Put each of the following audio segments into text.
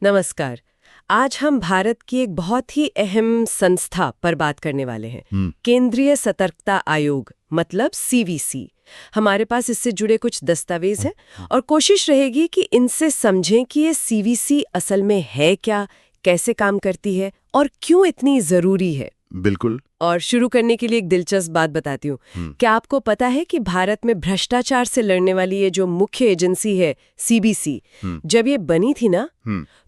नमस्कार। आज हम भारत की एक बहुत ही अहम संस्था पर बात करने वाले हैं, केंद्रीय सतर्कता आयोग मतलब सीवीसी। हमारे पास इससे जुड़े कुछ दस्तावेज हैं और कोशिश रहेगी कि इनसे समझें कि ये सीवीसी असल में है क्या, कैसे काम करती है और क्यों इतनी जरूरी है। बिल्कुल। और शुरू करने के लिए एक दिलचस्प बात बताती हूँ। क्या आपको पता है कि भारत में भ्रष्टाचार से लड़ने वाली ये जो मुख्य एजेंसी है सीबीसी, जब ये बनी थी ना,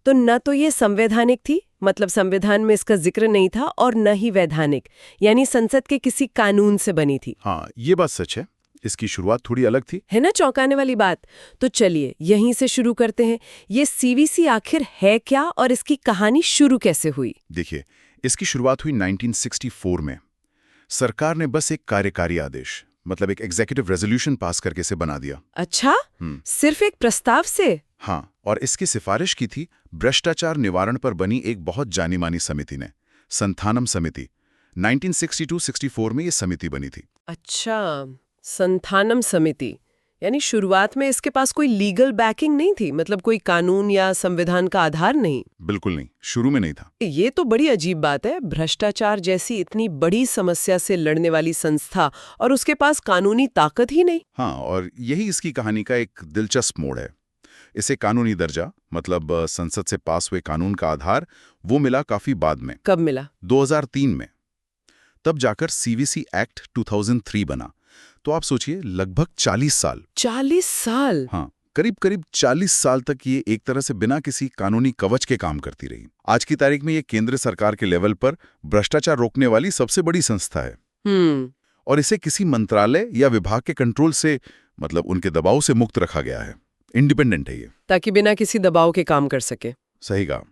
तो न तो ये संवैधानिक थी, मतलब संविधान में इसका जिक्र नहीं था, और न ही वैधानिक, यानी संसद के किसी कानून से बनी थी। हाँ, ये बात सच है। इसकी शुरुआत थोड़ी अलग थी, है ना, चौंकाने वाली बात। तो चलिए यहीं से शुरू करते हैं। ये सीवीसी आखिर है क्या और इसकी कहानी शुरू कैसे हुई? देखिए, इसकी शुरुआत हुई 1964 में। सरकार ने बस एक कार्यकारी आदेश, मतलब एक एग्जीक्यूटिव रेजोल्यूशन पास करके इसे बना दिया। अच्छा, सिर्फ एक प्रस्ताव से? हाँ, और इसकी सिफारिश की थी भ्रष्टाचार निवारण पर बनी एक बहुत जानी मानी समिति ने, संथानम समिति। 1962-64 में ये समिति बनी थी। अच्छा, संथानम समिति, यानी शुरुआत में इसके पास कोई लीगल बैकिंग नहीं थी, मतलब कोई कानून या संविधान का आधार नहीं? बिल्कुल नहीं, शुरू में नहीं था। ये तो बड़ी अजीब बात है। भ्रष्टाचार जैसी इतनी बड़ी समस्या से लड़ने वाली संस्था और उसके पास कानूनी ताकत ही नहीं। हाँ, और यही इसकी कहानी का एक दिलचस्प मोड़ है। इसे कानूनी दर्जा, मतलब संसद से पास हुए कानून का आधार, वो मिला काफी बाद में। कब मिला? 2003 में। तब जाकर सीवीसी एक्ट 2003 बना। तो आप सोचिए, लगभग 40 साल। 40 साल? हाँ, करीब 40 साल तक ये एक तरह से बिना किसी कानूनी कवच के काम करती रही। आज की तारीख में ये केंद्र सरकार के लेवल पर भ्रष्टाचार रोकने वाली सबसे बड़ी संस्था है। और इसे किसी मंत्रालय या विभाग के कंट्रोल से, मतलब उनके दबाव से मुक्त रखा गया है। इंडिपेंडेंट है ये, ताकि बिना किसी दबाव के काम कर सके। सही कहा,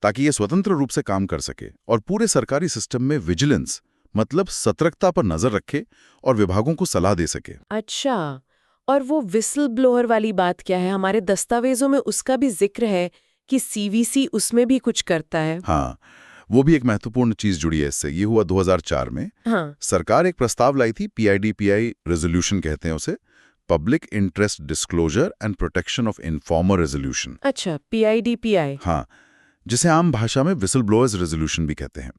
ताकि ये स्वतंत्र रूप से काम कर सके और पूरे सरकारी सिस्टम में विजिलेंस, मतलब सतर्कता पर नजर रखे और विभागों को सलाह दे सके। अच्छा, और वो विसल ब्लोअर वाली बात क्या है? हमारे दस्तावेजों में उसका भी जिक्र है कि सीवीसी उसमें भी कुछ करता है। हाँ, वो भी एक महत्वपूर्ण चीज जुड़ी है इससे। ये हुआ 2004 में। हाँ। सरकार एक प्रस्ताव लाई थी, PIDPI रेजोल्यूशन कहते हैं उसे, public interest disclosure and protection of informer resolution. अच्छा, PIDPI। हाँ, जिसे आम भाषा में विसल ब्लोअर्स रेजोल्यूशन भी कहते हैं।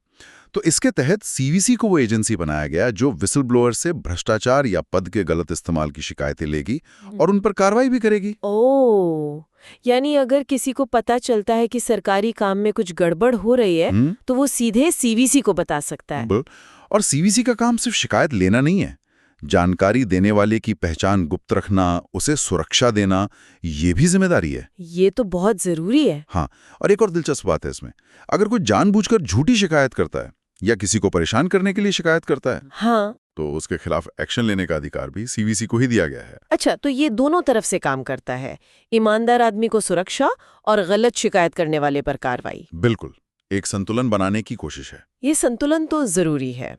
तो इसके तहत सीवीसी को वो एजेंसी बनाया गया जो विसल ब्लोअर से भ्रष्टाचार या पद के गलत इस्तेमाल की शिकायतें लेगी और उन पर कार्रवाई भी करेगी। ओह, यानी अगर किसी को पता चलता है कि सरकारी काम में कुछ गड़बड़ हो रही है, तो वो सीधे सीवीसी को बता सकता है। और सीवीसी का काम सिर्फ शिकायत लेना नहीं है, जानकारी देने वाले की पहचान गुप्त रखना, उसे सुरक्षा देना, ये भी जिम्मेदारी है। ये तो बहुत जरूरी है। हाँ, और एक और दिलचस्प बात है इसमें, अगर कोई जानबूझकर झूठी शिकायत करता है या किसी को परेशान करने के लिए शिकायत करता है, हाँ, तो उसके खिलाफ एक्शन लेने का अधिकार भी सीवीसी को ही दिया गया है। अच्छा, तो ये दोनों तरफ से काम करता है, ईमानदार आदमी को सुरक्षा और गलत शिकायत करने वाले पर कार्रवाई। बिल्कुल, एक संतुलन बनाने की कोशिश है। ये संतुलन तो जरूरी है।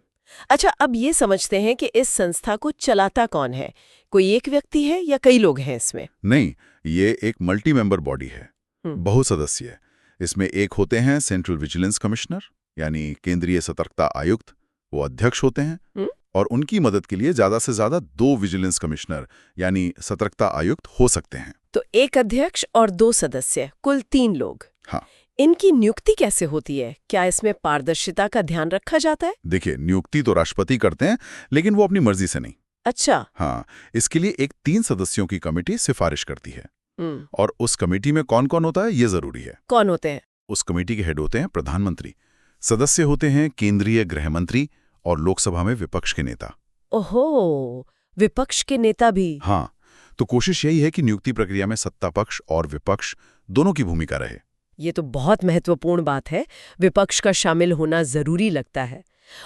अच्छा, अब ये समझते हैं कि इस संस्था को चलाता कौन है? कोई एक व्यक्ति है या कई लोग हैं इसमें? नहीं, ये एक मल्टी मेंबर बॉडी है, बहुसदस्यीय है। इसमें एक होते हैं सेंट्रल विजिलेंस कमिश्नर, यानी केंद्रीय सतर्कता आयुक्त, वो अध्यक्ष होते हैं। और उनकी मदद के लिए ज्यादा से ज्यादा 2 विजिलेंस कमिश्नर, यानी सतर्कता आयुक्त हो सकते हैं। तो एक अध्यक्ष और 2 सदस्य, कुल 3 लोग। हाँ। इनकी नियुक्ति कैसे होती है? क्या इसमें पारदर्शिता का ध्यान रखा जाता है? देखिए, नियुक्ति तो राष्ट्रपति करते हैं, लेकिन वो अपनी मर्जी से नहीं। अच्छा। हाँ, इसके लिए एक 3 सदस्यों की कमेटी सिफारिश करती है। और उस कमेटी में कौन कौन होता है, ये जरूरी है। कौन होते हैं? उस कमेटी के हेड होते हैं प्रधानमंत्री, सदस्य होते हैं केंद्रीय गृह मंत्री और लोकसभा में विपक्ष के नेता। ओहो, विपक्ष के नेता भी? हाँ, तो कोशिश यही है कि नियुक्ति प्रक्रिया में सत्ता पक्ष और विपक्ष दोनों की भूमिका रहे। ये तो बहुत महत्वपूर्ण बात है, विपक्ष का शामिल होना जरूरी लगता है।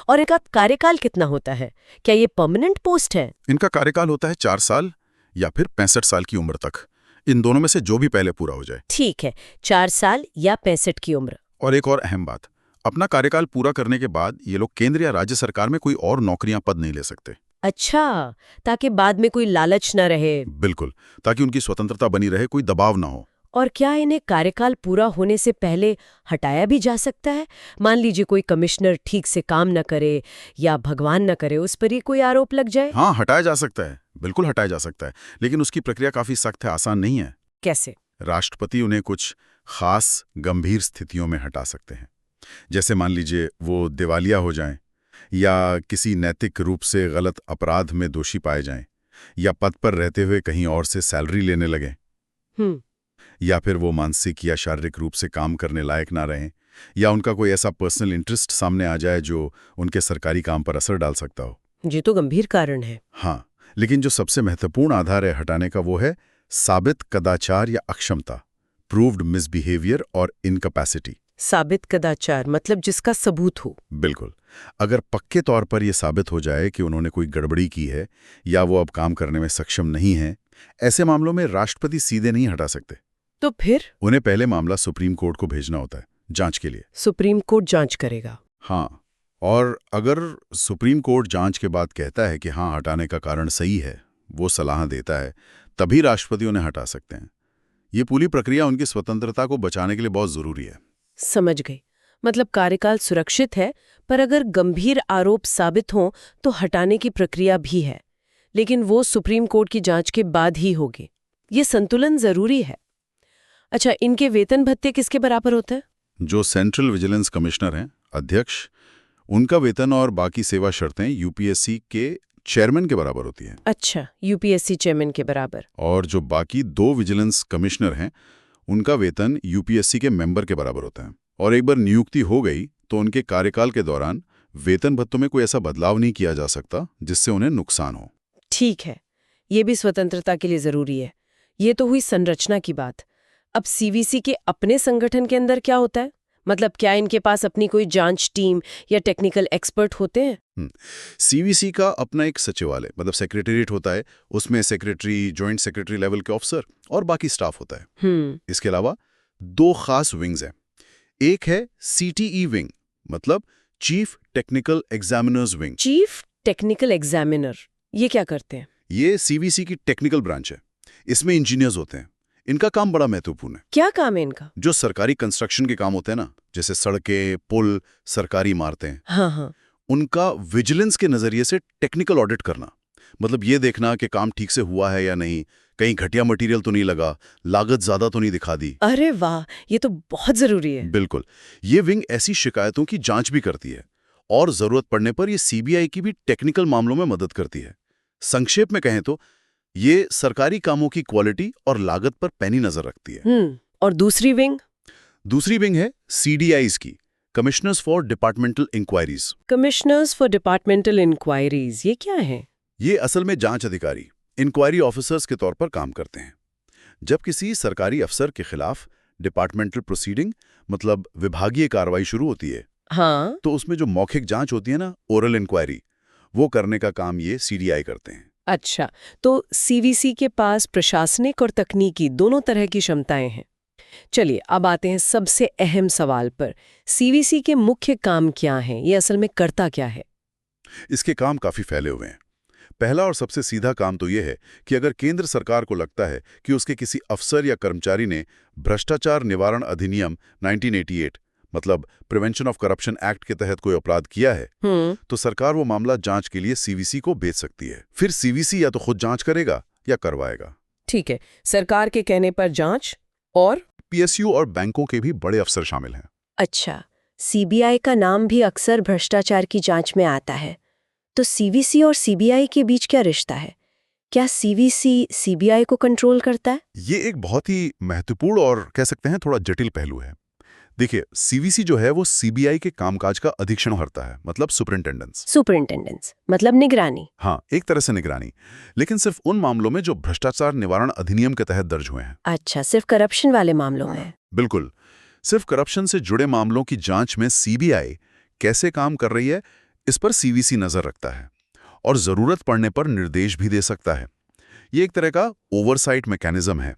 और इनका कार्यकाल कितना होता है? क्या ये परमानेंट पोस्ट है? इनका कार्यकाल होता है 4 साल या फिर 65 साल की उम्र तक, इन दोनों में से जो भी पहले पूरा हो जाए। ठीक है, 4 साल या 65 की उम्र। और एक और अहम बात, अपना कार्यकाल पूरा करने के बाद ये लोग केंद्र या राज्य सरकार में कोई और नौकरियां, पद नहीं ले सकते। अच्छा, ताकि बाद में कोई लालच न रहे। बिल्कुल, ताकि उनकी स्वतंत्रता बनी रहे, कोई दबाव ना हो। और क्या इन्हें कार्यकाल पूरा होने से पहले हटाया भी जा सकता है? मान लीजिए कोई कमिश्नर ठीक से काम न करे या भगवान न करे उस पर ही कोई आरोप लग जाए। हाँ, हटाया जा सकता है, बिल्कुल हटाया जा सकता है, लेकिन उसकी प्रक्रिया काफी सख्त है, आसान नहीं है। कैसे? राष्ट्रपति उन्हें कुछ खास गंभीर स्थितियों में हटा सकते हैं। जैसे मान लीजिए वो दिवालिया हो जाएं, या किसी नैतिक रूप से गलत अपराध में दोषी पाए जाएं, या पद पर रहते हुए कहीं और से सैलरी लेने लगें, या फिर वो मानसिक या शारीरिक रूप से काम करने लायक ना रहें, या उनका कोई ऐसा पर्सनल इंटरेस्ट सामने आ जाए जो उनके सरकारी काम पर असर डाल सकता हो। ये तो गंभीर कारण है। हाँ, लेकिन जो सबसे महत्वपूर्ण आधार है हटाने का वो है साबित कदाचार या अक्षमता, प्रूव्ड मिसबिहेवियर और इनकैपेसिटी। साबित कदाचार मतलब जिसका सबूत हो। बिल्कुल। अगर पक्के तौर पर यह साबित हो जाए कि उन्होंने कोई गड़बड़ी की है या वो अब काम करने में सक्षम नहीं है, ऐसे मामलों में राष्ट्रपति सीधे नहीं हटा सकते। तो फिर उन्हें पहले मामला सुप्रीम कोर्ट को भेजना होता है जांच के लिए। सुप्रीम कोर्ट जांच करेगा? हाँ, और अगर सुप्रीम कोर्ट जांच के बाद कहता है कि हाँ, हटाने का कारण सही है, वो सलाह देता है, तभी राष्ट्रपति उन्हें हटा सकते हैं। ये पूरी प्रक्रिया उनकी स्वतंत्रता को बचाने के लिए बहुत जरूरी है। समझ गई। मतलब कार्यकाल सुरक्षित है, पर अगर गंभीर आरोप साबित हों तो हटाने की प्रक्रिया भी है, लेकिन वो सुप्रीम कोर्ट की जांच के बाद ही होगी। ये संतुलन जरूरी है। अच्छा, इनके वेतन भत्ते किसके बराबर होते हैं? जो सेंट्रल विजिलेंस कमिश्नर हैं, अध्यक्ष, उनका वेतन और बाकी सेवा शर्तें यूपीएससी के चेयरमैन के बराबर होती हैं। अच्छा, यूपीएससी चेयरमैन के बराबर। और जो बाकी 2 विजिलेंस कमिश्नर हैं, उनका वेतन यूपीएससी के मेंबर के बराबर होता है। और एक बार नियुक्ति हो गई तो उनके कार्यकाल के दौरान वेतन भत्तों में कोई ऐसा बदलाव नहीं किया जा सकता जिससे उन्हें नुकसान हो। ठीक है, ये भी स्वतंत्रता के लिए जरूरी है। ये तो हुई संरचना की बात। अब सीवीसी के अपने संगठन के अंदर क्या होता है? मतलब क्या इनके पास अपनी कोई जांच टीम या टेक्निकल एक्सपर्ट होते हैं? सीवीसी का अपना एक सचिवालय मतलब सेक्रेटेरिएट होता है। उसमें सेक्रेटरी, जॉइंट सेक्रेटरी लेवल के ऑफिसर और बाकी स्टाफ होता है। इसके अलावा 2 खास विंग्स हैं। एक है सीटीई विंग, मतलब chief technical examiners wing. Chief technical examiner, ये क्या करते हैं? ये सीवीसी की टेक्निकल ब्रांच है। इसमें इंजीनियर्स होते हैं। इनका काम बड़ा महत्वपूर्ण है। क्या काम है इनका? जो सरकारी कंस्ट्रक्शन के काम होते हैं ना, जैसे सड़कें, पुल, सरकारी इमारतें, हाँ, उनका विजिलेंस के नजरिए से टेक्निकल ऑडिट करना। मतलब ये देखना कि काम ठीक से हुआ है या नहीं, कहीं घटिया मटेरियल तो नहीं लगा, लागत ज्यादा तो नहीं दिखा दी। अरे वाह, ये तो बहुत जरूरी है। बिल्कुल। ये विंग ऐसी शिकायतों की जांच भी करती है और जरूरत पड़ने पर ये सीबीआई की भी टेक्निकल मामलों में मदद करती है। संक्षेप में कहें तो ये सरकारी कामों की क्वालिटी और लागत पर पैनी नजर रखती है। और दूसरी विंग? दूसरी विंग है सीडीआईज की, commissioners for departmental inquiries. Commissioners for departmental inquiries, ये क्या है? ये असल में जांच अधिकारी, इंक्वायरी ऑफिसर्स के तौर पर काम करते हैं। जब किसी सरकारी अफसर के खिलाफ डिपार्टमेंटल प्रोसीडिंग मतलब विभागीय कार्रवाई शुरू होती है, हाँ, तो उसमें जो मौखिक जांच होती है ना, ओरल इंक्वायरी, वो करने का काम ये सीडीआई करते हैं। अच्छा, तो सीवीसी के पास प्रशासनिक और तकनीकी दोनों तरह की क्षमताएं हैं। चलिए, अब आते हैं सबसे अहम सवाल पर। सीवीसी के मुख्य काम क्या हैं? ये असल में करता क्या है? इसके काम काफी फैले हुए हैं। पहला और सबसे सीधा काम तो यह है कि अगर केंद्र सरकार को लगता है कि उसके किसी अफसर या कर्मचारी ने भ्रष्टाचार निवारण अधिनियम 1988 मतलब प्रिवेंशन ऑफ करप्शन एक्ट के तहत कोई अपराध किया है, तो सरकार वो मामला जांच के लिए सीवीसी को भेज सकती है। फिर सीवीसी या तो खुद जांच करेगा या करवाएगा। ठीक है, सरकार के कहने पर जांच। और पीएसयू और बैंकों के भी बड़े अफसर शामिल हैं। अच्छा, सीबीआई का नाम भी अक्सर भ्रष्टाचार की जांच में आता है। तो सीवीसी और सीबीआई के बीच क्या रिश्ता है? क्या सीवीसी सीबीआई को कंट्रोल करता है? ये एक बहुत ही महत्वपूर्ण और कह सकते हैं थोड़ा जटिल पहलू है। देखिए, सीवीसी जो है वो सीबीआई के कामकाज का अधीक्षण करता है, मतलब सुपरिंटेंडेंस। सुपरिंटेंडेंस मतलब निगरानी। हाँ, एक तरह से निगरानी, लेकिन सिर्फ उन मामलों में जो भ्रष्टाचार निवारण अधिनियम के तहत दर्ज हुए हैं। अच्छा, सिर्फ करप्शन वाले मामलों में? बिल्कुल। सिर्फ करप्शन से जुड़े मामलों की जांच में सीबीआई कैसे काम कर रही है, इस पर सीवीसी नजर रखता है और जरूरत पड़ने पर निर्देश भी दे सकता है। ये एक तरह का ओवरसाइट मैकेनिज्म है।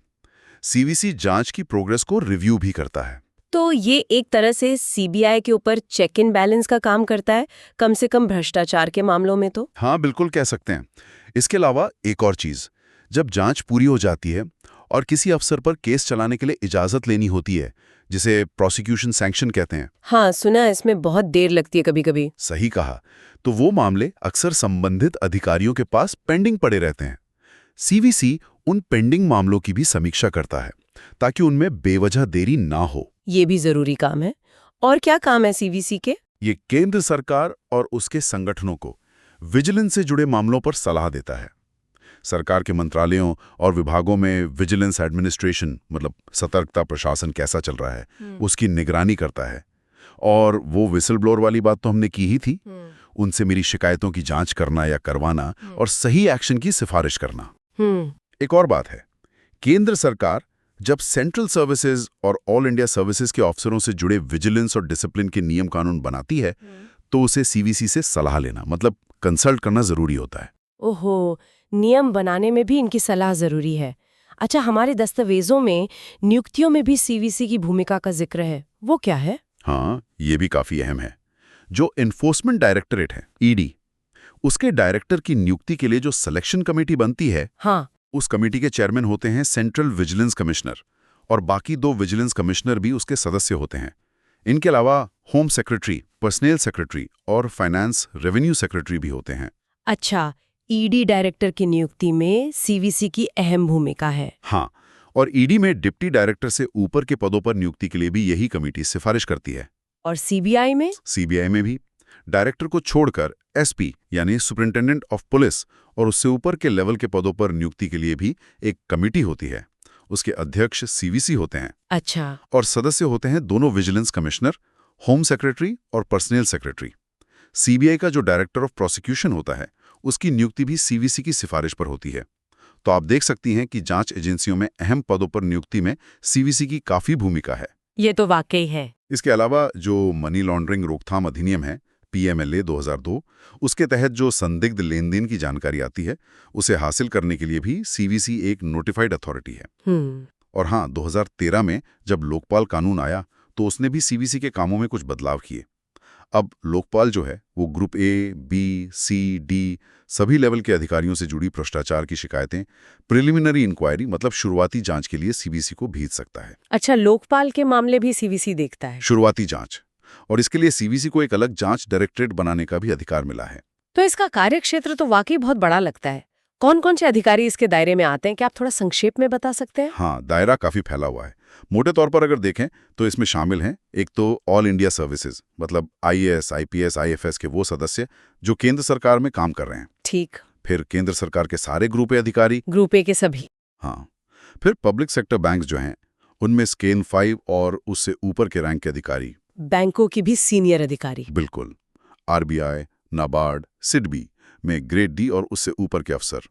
सीवीसी जांच की प्रोग्रेस को रिव्यू भी करता है। तो ये एक तरह से सीबीआई के ऊपर चेक इन बैलेंस का काम करता है, कम से कम भ्रष्टाचार के मामलों में तो। हाँ, बिल्कुल कह सकते हैं। इसके अलावा एक और चीज, जब जांच पूरी हो जाती है और किसी अफसर पर केस चलाने के लिए इजाजत लेनी होती है, जिसे प्रोसिक्यूशन सैंक्शन कहते हैं। हाँ, सुना, इसमें बहुत देर लगती है कभी कभी। सही कहा। तो वो मामले अक्सर संबंधित अधिकारियों के पास पेंडिंग पड़े रहते हैं। सीवीसी उन पेंडिंग मामलों की भी समीक्षा करता है ताकि उनमें बेवजह देरी ना हो। ये भी जरूरी काम है। और क्या काम है सीवीसी के? ये केंद्र सरकार और उसके संगठनों को विजिलेंस से जुड़े मामलों पर सलाह देता है। सरकार के मंत्रालयों और विभागों में विजिलेंस एडमिनिस्ट्रेशन मतलब सतर्कता प्रशासन कैसा चल रहा है, उसकी निगरानी करता है। और वो विसल ब्लोअर वाली बात तो हमने की ही थी, उनसे मेरी शिकायतों की जांच करना या करवाना और सही एक्शन की सिफारिश करना। एक और बात है, केंद्र सरकार जब सेंट्रल सर्विसेज और ऑल इंडिया सर्विसेज के अफसरों से जुड़े विजिलेंस और डिसिप्लिन के नियम कानून बनाती है तो उसे सीवीसी से सलाह लेना मतलब कंसल्ट करना जरूरी होता है। ओहो, नियम बनाने में भी इनकी सलाह जरूरी है। अच्छा, हमारे दस्तावेजों में नियुक्तियों में भी सीवीसी की भूमिका का जिक्र है, वो क्या है? हाँ, ये भी काफी अहम है। जो एनफोर्समेंट डायरेक्टरेट है, ईडी, उसके डायरेक्टर की नियुक्ति के लिए जो सिलेक्शन कमेटी बनती है, हाँ, उस कमेटी के चेयरमैन होते हैं सेंट्रल विजिलेंस कमिश्नर और बाकी 2 विजिलेंस कमिश्नर भी उसके सदस्य होते हैं। इनके अलावा होम सेक्रेटरी, पर्सनल सेक्रेटरी और फाइनेंस रेवेन्यू सेक्रेटरी भी होते हैं। अच्छा, ईडी डायरेक्टर की नियुक्ति में सीवीसी की अहम भूमिका है। हाँ, और ईडी में डिप्टी डायरेक्टर से ऊपर के पदों पर नियुक्ति के लिए भी यही कमेटी सिफारिश करती है। और सीबीआई में? सीबीआई में भी डायरेक्टर को छोड़कर एसपी यानी सुपरिंटेंडेंट ऑफ पुलिस और उससे ऊपर के लेवल के पदों पर नियुक्ति के लिए भी एक कमेटी होती है। उसके अध्यक्ष सीवीसी होते हैं। अच्छा, और सदस्य होते हैं दोनों विजिलेंस कमिश्नर, होम सेक्रेटरी और पर्सनल सेक्रेटरी। सीबीआई का जो डायरेक्टर ऑफ प्रोसिक्यूशन होता है, उसकी नियुक्ति भी सीवीसी की सिफारिश पर होती है। तो आप देख सकती हैं कि जांच एजेंसियों में अहम पदों पर नियुक्ति में सीवीसी की काफी भूमिका है। ये तो वाकई है। इसके अलावा जो मनी लॉन्ड्रिंग रोकथाम अधिनियम है, पीएमएलए 2002, उसके तहत जो संदिग्ध लेन देन की जानकारी आती है, उसे हासिल करने के लिए भी सीवीसी एक नोटिफाइड अथॉरिटी है। और हाँ, 2013 में जब लोकपाल कानून आया तो उसने भी सीवीसी के कामों में कुछ बदलाव किए। अब लोकपाल जो है वो group A, B, C, D सभी लेवल के अधिकारियों से जुड़ी भ्रष्टाचार की शिकायतें प्रिलिमिनरी इंक्वायरी मतलब शुरुआती जांच के लिए सीवीसी को भेज सकता है। अच्छा, लोकपाल के मामले भी सीवीसी देखता है? शुरुआती जांच, और इसके लिए सीवीसी को एक अलग जांच डायरेक्टरेट बनाने का भी अधिकार मिला है। तो इसका कार्यक्षेत्र तो वाकई बहुत बड़ा लगता है। कौन कौन से अधिकारी इसके दायरे में आते हैं, क्या आप थोड़ा संक्षेप में बता सकते हैं? हाँ, दायरा काफी फैला हुआ है। मोटे तौर पर अगर देखें तो इसमें शामिल हैं एक तो ऑल इंडिया सर्विसेज मतलब आईएएस, आईपीएस, आईएफएस के वो सदस्य जो केंद्र सरकार में काम कर रहे हैं। ठीक। फिर केंद्र सरकार के सारे ग्रुप ए अधिकारी, ग्रुप ए के सभी। हाँ। फिर पब्लिक सेक्टर बैंक जो हैं उनमें स्केल 5 और उससे ऊपर के रैंक के अधिकारी। बैंकों की भी सीनियर अधिकारी। बिल्कुल। आरबीआई, नाबार्ड, सिडबी में ग्रेड डी और उससे ऊपर के अफसर।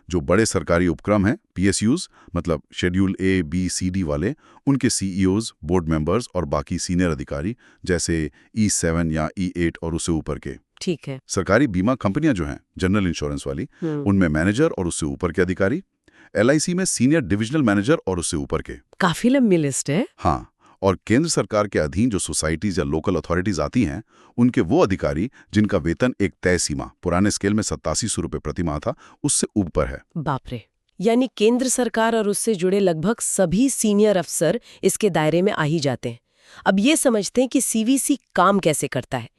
जो बड़े सरकारी उपक्रम हैं, पीएसयूज मतलब शेड्यूल ए, बी, सी, डी वाले, उनके सीईओज, बोर्ड मेंबर्स और बाकी सीनियर अधिकारी जैसे E7 या E8 और उससे ऊपर के। ठीक है। सरकारी बीमा कंपनियां जो हैं जनरल इंश्योरेंस वाली, उनमें मैनेजर और उससे ऊपर के अधिकारी। LIC में सीनियर डिविजनल मैनेजर और उससे ऊपर के। काफी लंबी लिस्ट है। हाँ, और केंद्र सरकार के अधीन जो सोसाइटीज या लोकल अथॉरिटीज आती हैं, उनके वो अधिकारी जिनका वेतन एक तय सीमा पुराने स्केल में 8700 रुपये प्रति माह था, उससे ऊपर है। बाप रे, यानी केंद्र सरकार और उससे जुड़े लगभग सभी सीनियर अफसर इसके दायरे में आ ही जाते हैं। अब ये समझते हैं कि सीवीसी काम कैसे करता है।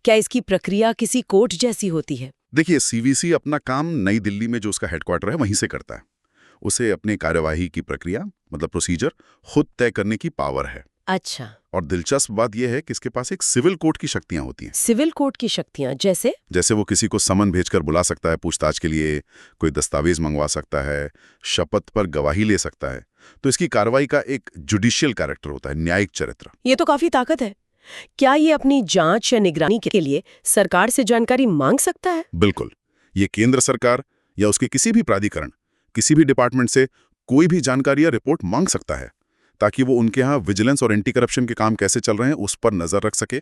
क्या इसकी प्रक्रिया किसी कोर्ट जैसी होती है? देखिए, सीवीसी अपना काम नई दिल्ली में जो उसका हेडक्वार्टर है वहीं से करता है। उसे अपनी कार्यवाही की प्रक्रिया मतलब प्रोसीजर खुद तय करने की पावर है। अच्छा। और दिलचस्प बात यह है कि इसके पास एक सिविल कोर्ट की शक्तियां होती हैं। सिविल कोर्ट की शक्तियां जैसे वो किसी को समन भेजकर बुला सकता है पूछताछ के लिए, कोई दस्तावेज मंगवा सकता है, शपथ पर गवाही ले सकता है। तो इसकी कार्रवाई का एक जुडिशियल कैरेक्टर होता है, न्यायिक चरित्र। ये तो काफी ताकत है। क्या ये अपनी जांच या निगरानी के लिए सरकार से जानकारी मांग सकता है? बिल्कुल। ये केंद्र सरकार या उसके किसी भी प्राधिकरण, किसी भी डिपार्टमेंट से कोई भी जानकारी या रिपोर्ट मांग सकता है ताकि वो उनके यहाँ विजिलेंस और एंटी करप्शन के काम कैसे चल रहे हैं उस पर नजर रख सके।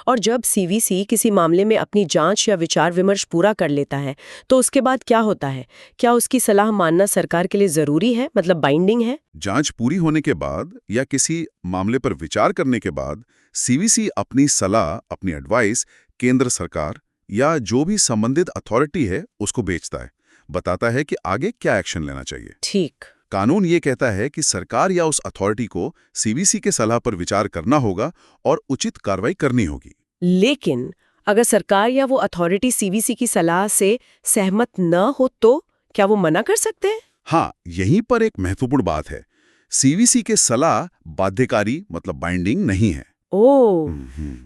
और जब सीवीसी किसी मामले में अपनी जांच या विचार विमर्श पूरा कर लेता है तो उसके बाद क्या होता है? क्या उसकी सलाह मानना सरकार के लिए जरूरी है, मतलब बाइंडिंग है? जांच पूरी होने के बाद या किसी मामले पर विचार करने के बाद सीवीसी अपनी सलाह, अपनी एडवाइस केंद्र सरकार या जो भी संबंधित अथॉरिटी है उसको भेजता है, बताता है कि आगे क्या एक्शन लेना चाहिए। ठीक। कानून ये कहता है कि सरकार या उस अथॉरिटी को सीवीसी के सलाह पर विचार करना होगा और उचित कार्रवाई करनी होगी। लेकिन अगर सरकार या वो अथॉरिटी सीवीसी की सलाह से सहमत न हो तो क्या वो मना कर सकते हैं? हाँ, यहीं पर एक महत्वपूर्ण बात है सीवीसी के सलाह बाध्यकारी मतलब बाइंडिंग नहीं है। ओ,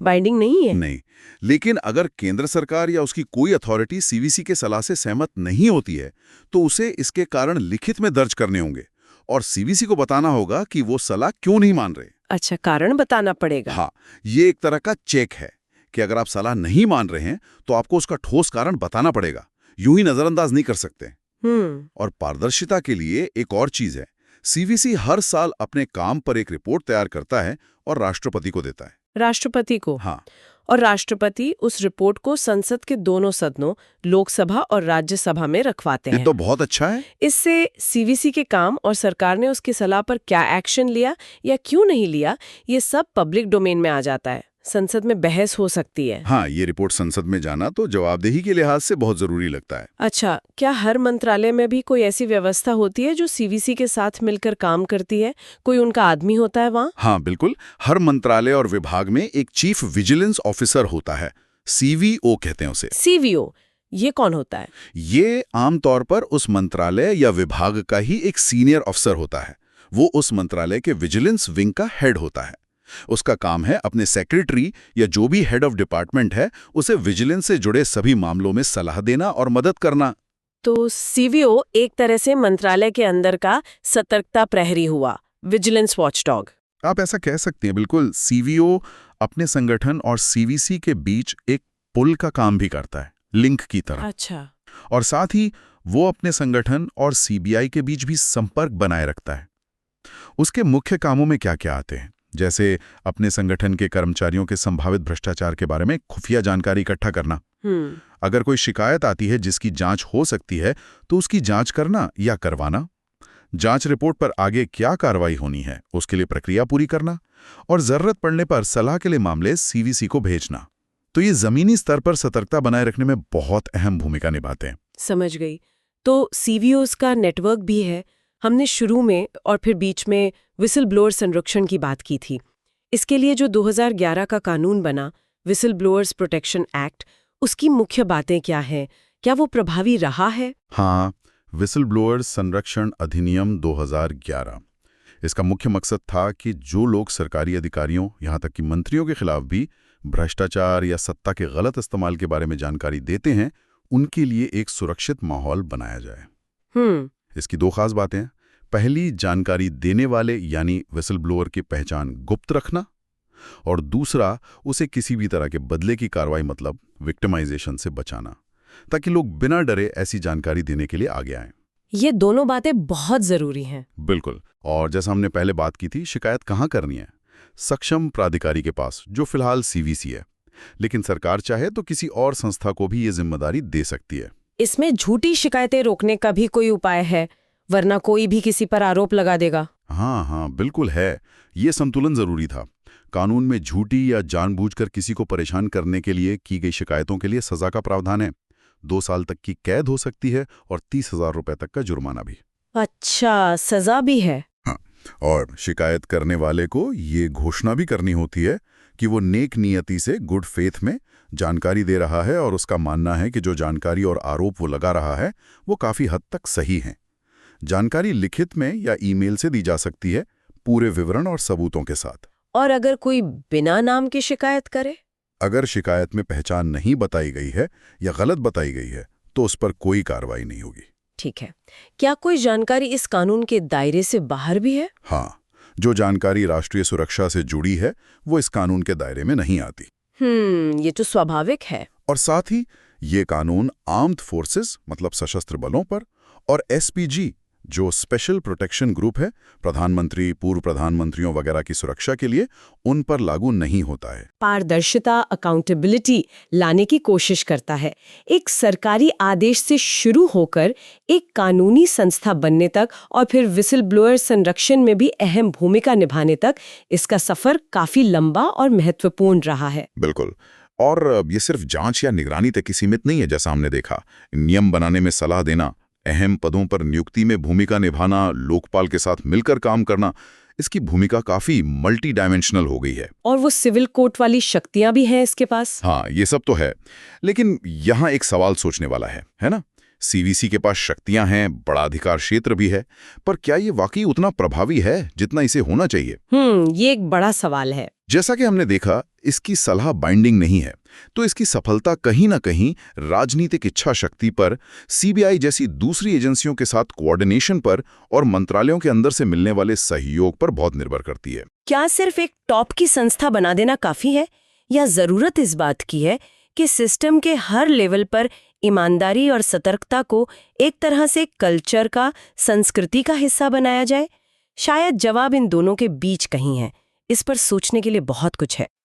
बाइंडिंग नहीं है? नहीं, लेकिन अगर केंद्र सरकार या उसकी कोई अथॉरिटी सीवीसी के सलाह से सहमत नहीं होती है तो उसे इसके कारण लिखित में दर्ज करने होंगे और सीवीसी को बताना होगा कि वो सलाह क्यों नहीं मान रहे। अच्छा, कारण बताना पड़ेगा। हाँ, ये एक तरह का चेक है कि अगर आप सलाह नहीं मान रहे हैं तो आपको उसका ठोस कारण बताना पड़ेगा, यूं ही नजरअंदाज नहीं कर सकते। और पारदर्शिता के लिए एक और चीज है, सीवीसी हर साल अपने काम पर एक रिपोर्ट तैयार करता है और राष्ट्रपति को देता है। राष्ट्रपति को? हाँ। और राष्ट्रपति उस रिपोर्ट को संसद के दोनों सदनों, लोकसभा और राज्यसभा में रखवाते हैं। ये तो बहुत अच्छा है। इससे सीवीसी के काम और सरकार ने उसकी सलाह पर क्या एक्शन लिया या क्यों नहीं लिया, ये सब पब्लिक डोमेन में आ जाता है। संसद में बहस हो सकती है। हाँ, ये रिपोर्ट संसद में जाना तो जवाबदेही के लिहाज से बहुत जरूरी लगता है। अच्छा, क्या हर मंत्रालय में भी कोई ऐसी व्यवस्था होती है जो सीवीसी के साथ मिलकर काम करती है? कोई उनका आदमी होता है वहाँ? हाँ बिल्कुल, हर मंत्रालय और विभाग में एक चीफ विजिलेंस ऑफिसर होता है, सीवीओ कहते हैं उसे। सीवीओ, ये कौन होता है? ये आमतौर पर उस मंत्रालय या विभाग का ही एक सीनियर अफसर होता है। वो उस मंत्रालय के विजिलेंस विंग का हेड होता है। उसका काम है अपने सेक्रेटरी या जो भी हेड ऑफ डिपार्टमेंट है उसे विजिलेंस से जुड़े सभी मामलों में सलाह देना और मदद करना। तो सीवीओ एक तरह से मंत्रालय के अंदर का सतर्कता प्रहरी हुआ, विजिलेंस वॉचडॉग। आप ऐसा कह सकते हैं, बिल्कुल। सीवीओ अपने संगठन और सीवीसी के बीच एक पुल का काम भी करता है, लिंक की तरह। अच्छा। और साथ ही वो अपने संगठन और सीबीआई के बीच भी संपर्क बनाए रखता है। उसके मुख्य कामों में क्या क्या आते हैं, जैसे अपने संगठन के कर्मचारियों के संभावित भ्रष्टाचार के बारे में खुफिया जानकारी इकट्ठा करना। अगर कोई शिकायत आती है जिसकी जांच हो सकती है तो उसकी जांच करना या करवाना, जांच रिपोर्ट पर आगे क्या कार्रवाई होनी है उसके लिए प्रक्रिया पूरी करना, और जरूरत पड़ने पर सलाह के लिए मामले सीवीसी को भेजना। तो ये जमीनी स्तर पर सतर्कता बनाए रखने में बहुत अहम भूमिका निभाते हैं। समझ गई। तो सीवीओज का नेटवर्क भी है। हमने शुरू में और फिर बीच में विसल ब्लोअर संरक्षण की बात की थी। इसके लिए जो 2011 का कानून बना, विसल ब्लोअर्स प्रोटेक्शन एक्ट, उसकी मुख्य बातें क्या हैं? क्या वो प्रभावी रहा है? हाँ, विसल ब्लोअर्स संरक्षण अधिनियम 2011, इसका मुख्य मकसद था कि जो लोग सरकारी अधिकारियों यहाँ तक कि मंत्रियों के खिलाफ भी भ्रष्टाचार या सत्ता के गलत इस्तेमाल के बारे में जानकारी देते हैं, उनके लिए एक सुरक्षित माहौल बनाया जाए। इसकी दो खास बातें हैं। पहली, जानकारी देने वाले यानी विसल ब्लोअर की पहचान गुप्त रखना, और दूसरा, उसे किसी भी तरह के बदले की कार्रवाई मतलब विक्टिमाइजेशन से बचाना, ताकि लोग बिना डरे ऐसी जानकारी देने के लिए आगे आएं। ये दोनों बातें बहुत जरूरी हैं। बिल्कुल। और जैसा हमने पहले बात की थी, शिकायत कहाँ करनी है? सक्षम प्राधिकारी के पास, जो फिलहाल सीवीसी है, लेकिन सरकार चाहे तो किसी और संस्था को भी ये जिम्मेदारी दे सकती है। इसमें झूठी शिकायतें रोकने का भी कोई उपाय है, वरना कोई भी किसी पर आरोप लगा देगा? हाँ, बिल्कुल है। ये संतुलन जरूरी था। कानून में झूठी या जानबूझकर किसी को परेशान करने के लिए की गई शिकायतों के लिए सजा का प्रावधान है। 2 साल तक की कैद हो सकती है और 30,000 रुपए तक का जुर्माना भी। अच्छा, सजा भी है? हाँ, और शिकायत करने वाले को ये घोषणा भी करनी होती है कि वो नेक नियति से, गुड फेथ में जानकारी दे रहा है और उसका मानना है कि जो जानकारी और आरोप वो लगा रहा है वो काफी हद तक सही है। जानकारी लिखित में या ईमेल से दी जा सकती है, पूरे विवरण और सबूतों के साथ। और अगर कोई बिना नाम की शिकायत करे? अगर शिकायत में पहचान नहीं बताई गई है या गलत बताई गई है तो उस पर कोई कार्रवाई नहीं होगी। ठीक है। क्या कोई जानकारी इस कानून के दायरे से बाहर भी है? हाँ, जो जानकारी राष्ट्रीय सुरक्षा से जुड़ी है वो इस कानून के दायरे में नहीं आती। ये तो स्वाभाविक है। और साथ ही ये कानून आर्म्ड फोर्सेस मतलब सशस्त्र बलों पर, और एसपीजी जो स्पेशल प्रोटेक्शन ग्रुप है, प्रधानमंत्री, पूर्व प्रधानमंत्रियों वगैरह की सुरक्षा के लिए, उन पर लागू नहीं होता है। पारदर्शिता, अकाउंटेबिलिटी लाने की कोशिश करता है। एक सरकारी आदेश से शुरू होकर एक कानूनी संस्था बनने तक और फिर विसल ब्लोअर संरक्षण में भी अहम भूमिका निभाने तक इसका सफर काफी लंबा और महत्वपूर्ण रहा है। बिल्कुल। और ये सिर्फ जांच या निगरानी तक ही सीमित नहीं है। जैसा हमने देखा, नियम बनाने में सलाह देना, अहम पदों पर नियुक्ति में भूमिका निभाना, लोकपाल के साथ मिलकर काम करना, इसकी भूमिका काफी मल्टी डायमेंशनल हो गई है। और वो सिविल कोर्ट वाली शक्तियां भी हैं इसके पास। हाँ, ये सब तो है, लेकिन यहाँ एक सवाल सोचने वाला है ना? सीवीसी के पास शक्तियां हैं, बड़ा अधिकार क्षेत्र भी है, पर क्या ये वाकई उतना प्रभावी है जितना इसे होना चाहिए? ये एक बड़ा सवाल है। जैसा कि हमने देखा, इसकी सलाह बाइंडिंग नहीं है, तो इसकी सफलता कहीं ना कहीं राजनीतिक इच्छा शक्ति पर, सीबीआई जैसी दूसरी एजेंसियों के साथ कोऑर्डिनेशन पर और मंत्रालयों के अंदर से मिलने वाले सहयोग पर बहुत निर्भर करती है। क्या सिर्फ एक टॉप की संस्था बना देना काफी है, या जरूरत इस बात की है कि सिस्टम के हर लेवल पर ईमानदारी और सतर्कता को एक तरह से कल्चर का, संस्कृति का हिस्सा बनाया जाए? शायद जवाब इन दोनों के बीच कहीं है। इस पर सोचने के लिए बहुत कुछ है।